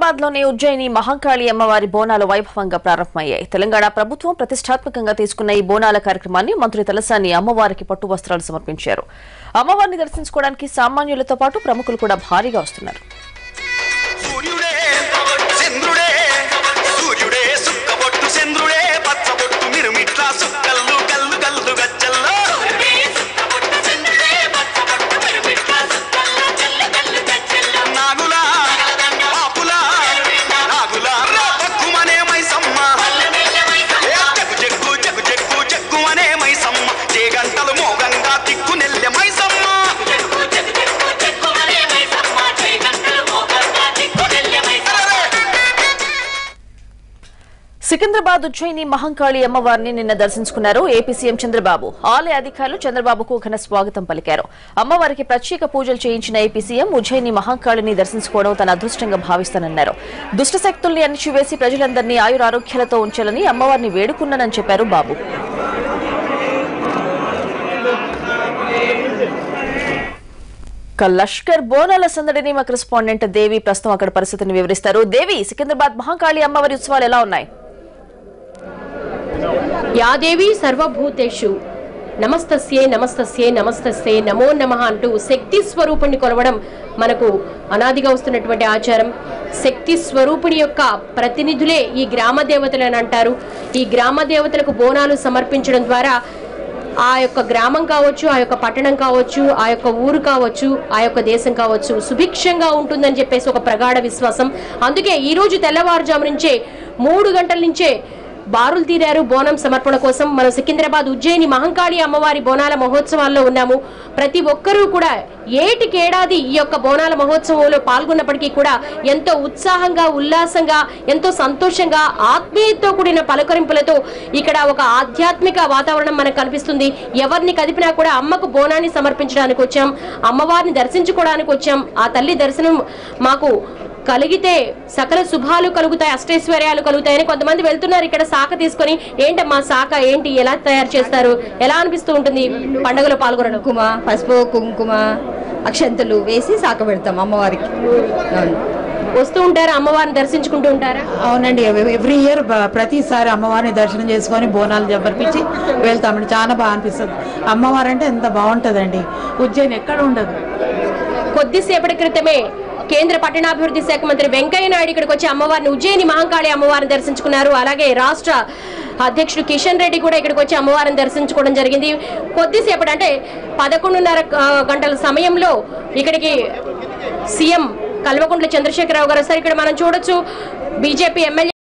సికింద్రాబాద్లోని ఉజ్జయిని మహంకాళి అమ్మవారి బోనాలు వైభవంగా ప్రారంభమయ్యాయి. తెలంగాణ ప్రభుత్వం ప్రతిష్టాత్మకంగా తీసుకున్న ఈ బోనాల కార్యక్రమాన్ని మంత్రి తలసాని అమ్మవారికి పట్టు వస్త్రాలు సమర్పించారు. అమ్మవారిని దర్శించుకోవడానికి సామాన్యులతో పాటు ప్రముఖులు కూడా భారీగా వస్తున్నారు. సికింద్రాబాద్ ఉజ్జయిని మహంకాళి అమ్మవారిని నిన్న దర్శించుకున్నారు ఏపీ సీఎం చంద్రబాబు. ఆలయ అధికారులు చంద్రబాబుకు ఘన స్వాగతం పలికారు. అమ్మవారికి ప్రత్యేక పూజలు చేయించిన ఏపీ సీఎం ఉజ్జయిని మహంకాళిని దర్శించుకోవడం తన అదృష్టంగా భావిస్తానన్నారు. దుష్ట శక్తుల్ని అణిచివేసి ప్రజలందరినీ ఆయురారోగ్యాలతో ఉంచాలని అమ్మవారిని వేడుకున్నానని చెప్పారు బాబు. లష్కర్ బోనాల సందడిని మా కరెస్పాండెంట్ దేవి ప్రస్తుతం అక్కడ పరిస్థితిని వివరిస్తారు. దేవి, సికింద్రాబాద్ మహంకాళి అమ్మవారి ఉత్సవాలు ఎలా ఉన్నాయి? యాదేవి సర్వభూతేషు నమస్తస్యే నమస్తస్యే నమస్తస్యే నమో నమః అంటూ శక్తి స్వరూపుణ్ణి కొలవడం మనకు అనాదిగా వస్తున్నటువంటి ఆచారం. శక్తి స్వరూపుని యొక్క ప్రతినిధులే ఈ గ్రామ దేవతలని అంటారు. ఈ గ్రామ దేవతలకు బోనాలు సమర్పించడం ద్వారా ఆ యొక్క గ్రామం కావచ్చు, ఆ యొక్క పట్టణం కావచ్చు, ఆ యొక్క ఊరు కావచ్చు, ఆ యొక్క దేశం కావచ్చు సుభిక్షంగా ఉంటుందని చెప్పేసి ఒక ప్రగాఢ విశ్వాసం. అందుకే ఈ రోజు తెల్లవారుజాము నుంచే 3 గంటల నుంచే బారులు తీరారు బోనం సమర్పణ కోసం. మనం సికింద్రాబాద్ ఉజ్జయిని మహంకాళి అమ్మవారి బోనాల మహోత్సవాల్లో ఉన్నాము. ప్రతి ఒక్కరూ కూడా ఏటికేడాది ఈ యొక్క బోనాల మహోత్సవంలో పాల్గొన్నప్పటికీ కూడా ఎంతో ఉత్సాహంగా, ఉల్లాసంగా, ఎంతో సంతోషంగా, ఆత్మీయతతో కూడిన పలకరింపులతో ఇక్కడ ఒక ఆధ్యాత్మిక వాతావరణం మనకు కనిపిస్తుంది. ఎవరిని కదిపినా కూడా అమ్మకు బోనాన్ని సమర్పించడానికి వచ్చాం, అమ్మవారిని దర్శించుకోవడానికి వచ్చాం. ఆ తల్లి దర్శనం మాకు కలిగితే సకల శుభాలు కలుగుతాయి, అష్టైశ్వర్యాలు కలుగుతాయని కొంతమంది వెళ్తున్నారు ఇక్కడ శాఖ తీసుకొని. ఏంటమ్మా శాఖ ఏంటి, ఎలా తయారు చేస్తారు, ఎలా అనిపిస్తూ ఉంటుంది పండుగలో పాల్గొనడం? కుంకుమ, పసుపు, కుంకుమ, అక్షంతలు వేసి శాఖ పెడతాం అమ్మవారికి. వస్తూ ఉంటారా, అమ్మవారిని దర్శించుకుంటూ ఉంటారా? అవునండి, ఎవ్రీ ఇయర్ ప్రతిసారి అమ్మవారిని దర్శనం చేసుకొని బోనాలు సమర్పించి వెళ్తామండి. చాలా బాగా అనిపిస్తుంది. అమ్మవారు అంటే ఎంత బాగుంటుందండి. ఉజ్జయిని ఎక్కడ ఉండదు. కొద్దిసేపటి క్రితమే కేంద్ర పట్టణాభివృద్ధి శాఖ మంత్రి వెంకయ్య నాయుడు ఇక్కడికి వచ్చి అమ్మవారిని, ఉజ్జయిని మహంకాళి అమ్మవారిని దర్శించుకున్నారు. అలాగే రాష్ట్ర అధ్యక్షుడు కిషన్ రెడ్డి కూడా ఇక్కడికి వచ్చి అమ్మవారిని దర్శించుకోవడం జరిగింది. కొద్దిసేపటి అంటే 11:30 గంటల సమయంలో ఇక్కడికి సీఎం కల్వకుంట్ల చంద్రశేఖరరావు గారు వస్తారు. ఇక్కడ మనం చూడొచ్చు బీజేపీ ఎమ్మెల్యే